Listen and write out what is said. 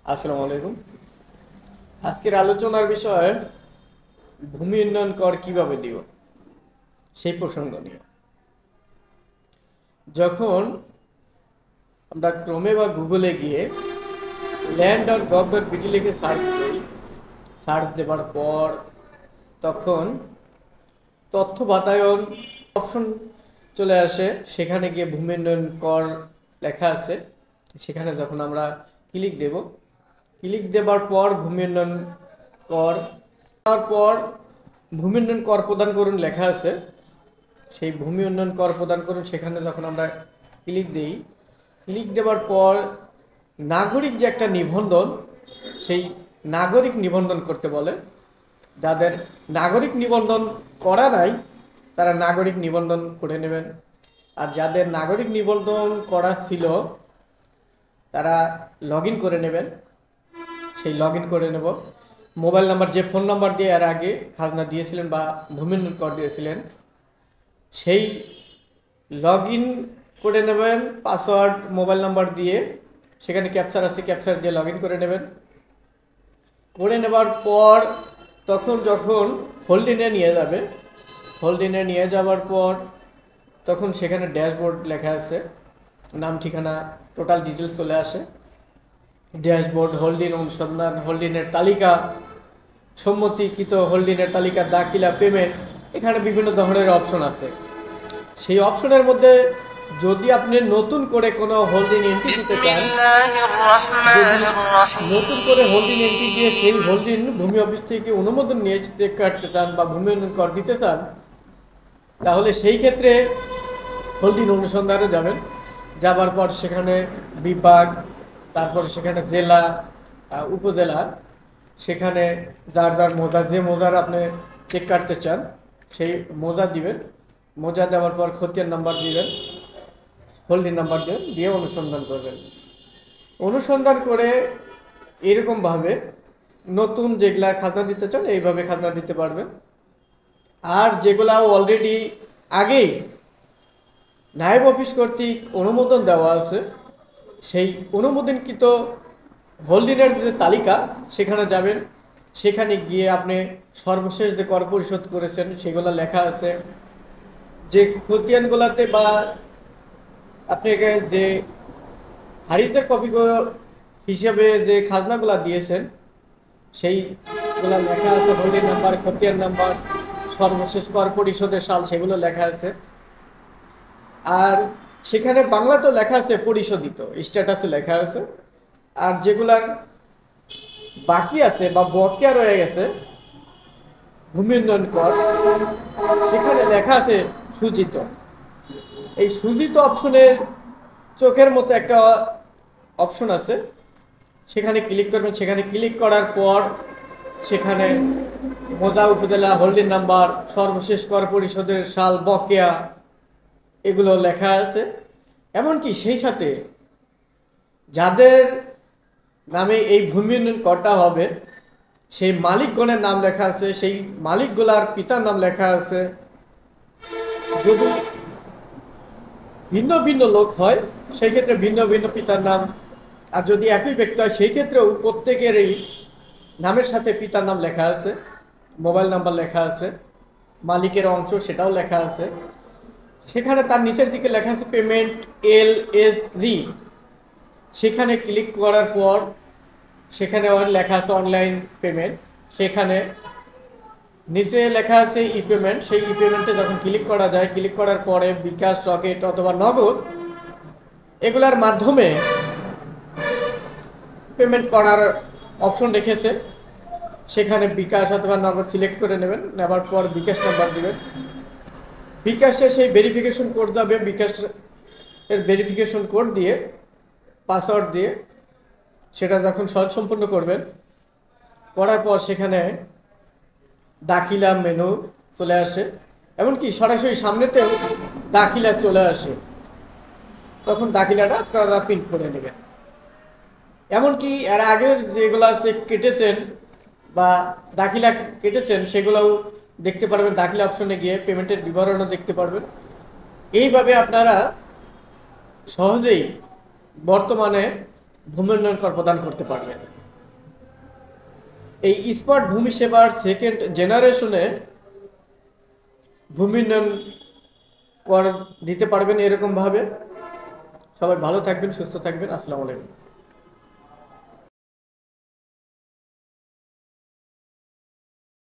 আসসালামু আলাইকুম। আজকের আলোচনার বিষয় ভূমি উন্নয়ন কর কিভাবে দিব সেই প্রসঙ্গ নিয়ে। যখন আমরা ক্রোমে বা গুগলে গিয়ে land.gov.bt লিখে সার্চ করি, সার্চ দেওয়ার পর তখন তথ্য বাতায়ন অপশন চলে আসে। সেখানে গিয়ে ভূমি উন্নয়ন কর লেখা আছে, সেখানে যখন আমরা ক্লিক দেব, ক্লিক দেওয়ার পর ভূমি উন্নয়ন কর, তারপর ভূমি উন্নয়ন কর প্রদান করুন লেখা আছে। সেই ভূমি উন্নয়ন কর প্রদান করুন সেখানে যখন আমরা ক্লিক দিই, ক্লিক দেওয়ার পর নাগরিক যে একটা নিবন্ধন, সেই নাগরিক নিবন্ধন করতে বলে। যাদের নাগরিক নিবন্ধন করা নাই তারা নাগরিক নিবন্ধন করে নেবেন, আর যাদের নাগরিক নিবন্ধন করা ছিল তারা লগ ইন করে নেবেন। সেই লগ ইন করে নেব। মোবাইল নাম্বার, যে ফোন নাম্বার দিয়ে এর আগে খাজনা দিয়েছিলেন বা ভূমি উন্নয়ন কর দিয়েছিলেন, সেই লগ ইন করে নেবেন। পাসওয়ার্ড মোবাইল নাম্বার দিয়ে, সেখানে ক্যাপচার আছে, ক্যাপচার দিয়ে লগ ইন করে নেবেন। করে নেবার পর তখন যখন হোল্ডিংয়ে নিয়ে যাবে, হোল্ডিংয়ে নিয়ে যাওয়ার পর তখন সেখানে ড্যাশবোর্ড লেখা আছে, নাম ঠিকানা টোটাল ডিটেলস চলে আসে। ড্যাশবোর্ড, হোল্ডিং অনুসন্ধান, হোল্ডিংয়ের তালিকা, সম্মতিকৃত হোল্ডিংয়ের তালিকা, দাখিলা, পেমেন্ট, এখানে বিভিন্ন ধরনের অপশন আছে। সেই অপশনের মধ্যে যদি আপনি নতুন করে কোনো হোল্ডিং এন্ট্রি দিতে চান, নতুন করে হোল্ডিং এন্ট্রি দিয়ে সেই হোল্ডিং ভূমি অফিস থেকে অনুমোদন নিয়ে চেক কাটতে চান বা ভূমি উন্নয়ন কর দিতে চান, তাহলে সেই ক্ষেত্রে হোল্ডিং অনুসন্ধানে যাবেন। যাবার পর সেখানে বিভাগ, তারপর সেখানে জেলা, উপজেলা, সেখানে যার যার মোজা, যে মোজার আপনি চেক কাটতে চান সেই মোজা দিবেন। মোজা দেওয়ার পর খতিয়ান নাম্বার দিবেন, হোল্ডিং নাম্বার দেবেন, দিয়ে অনুসন্ধান করবেন। অনুসন্ধান করে এরকমভাবে নতুন যেগুলা খাজনা দিতে চান এইভাবে খাজনা দিতে পারবেন। আর যেগুলা অলরেডি আগেই নায়েব অফিস কর্তৃক অনুমোদন দেওয়া আছে, সেই অনুমোদনকৃত হোল্ডিংয়ের যে তালিকা সেখানে যাবেন। সেখানে গিয়ে আপনি সর্বশেষ যে কর পরিশোধ করেছেন সেগুলো লেখা আছে। যে খতিয়ানগুলোতে বা আপনাকে যে হারিজের কপি হিসেবে যে খাজনাগুলো দিয়েছেন সেইগুলো লেখা আছে, হোল্ডিং নাম্বার, খতিয়ান নাম্বার, সর্বশেষ কর পরিশোধের সাল, সেগুলো লেখা আছে। আর সেখানে বাংলাতেও লেখা আছে পরিশোধিত, স্ট্যাটাসে লেখা আছে। আর যেগুলার বাকি আছে বা বকেয়া রয়ে গেছে ভূমি উন্নয়ন কর, সেখানে লেখা আছে সূচিত। এই সূচিত অপশনের চোখের মতো একটা অপশন আছে, সেখানে ক্লিক করবেন। সেখানে ক্লিক করার পর সেখানে মোজা, উপজেলা, হোল্ডিং নাম্বার, সর্বশেষ কর পরিশোধের সাল, বকেয়া, এগুলো লেখা আছে। এমনকি সেই সাথে যাদের নামে এই ভূমি উন্নয়ন করটা হবে সেই মালিকগণের নাম লেখা আছে, সেই মালিকগুলার পিতার নাম লেখা আছে। যদি ভিন্ন ভিন্ন লোক হয় সেই ক্ষেত্রে ভিন্ন ভিন্ন পিতার নাম, আর যদি একই ব্যক্তি হয় সেই ক্ষেত্রেও প্রত্যেকেরই নামের সাথে পিতার নাম লেখা আছে, মোবাইল নাম্বার লেখা আছে, মালিকের অংশ সেটাও লেখা আছে। সেখানে তার নিচের দিকে লেখা আছে পেমেন্ট LSG। সেখানে ক্লিক করার পর সেখানে লেখা আছে অনলাইন পেমেন্ট, সেখানে নিচে লেখা আছে ই পেমেন্ট। সেই ই পেমেন্টে যখন ক্লিক করা যায়, ক্লিক করার পরে বিকাশ, রকেট অথবা নগদ এগুলার মাধ্যমে পেমেন্ট করার অপশন রেখেছে। সেখানে বিকাশ অথবা নগদ সিলেক্ট করে নেবেন, নেবার পর বিকাশ নাম্বার দিবেন। বিকাশে সেই ভেরিফিকেশন কোড যাবে, বিকাশের ভেরিফিকেশন কোড দিয়ে পাসওয়ার্ড দিয়ে সেটা যখন সম্পূর্ণ করবেন, করার পর সেখানে দাখিলা মেনু চলে আসে, এমনকি সরাসরি সামনেতেও দাখিলা চলে আসে। তখন দাখিলাটা আপনারা প্রিন্ট করে নেবেন। এমনকি এর আগের যেগুলো আছে কেটেছেন বা দাখিলা কেটেছেন সেগুলোও দেখতে পারবেন, দাখিলা অপশনে গিয়ে পেমেন্টের বিবরণও দেখতে পারবেন। এইভাবে আপনারা সহজেই বর্তমানে ভূমি উন্নয়ন কর প্রদান করতে পারবেন। এই স্মার্ট ভূমি সেবার সেকেন্ড জেনারেশনে ভূমি উন্নয়ন কর দিতে পারবেন এরকমভাবে। সবাই ভালো থাকবেন, সুস্থ থাকবেন। আসসালামু আলাইকুম।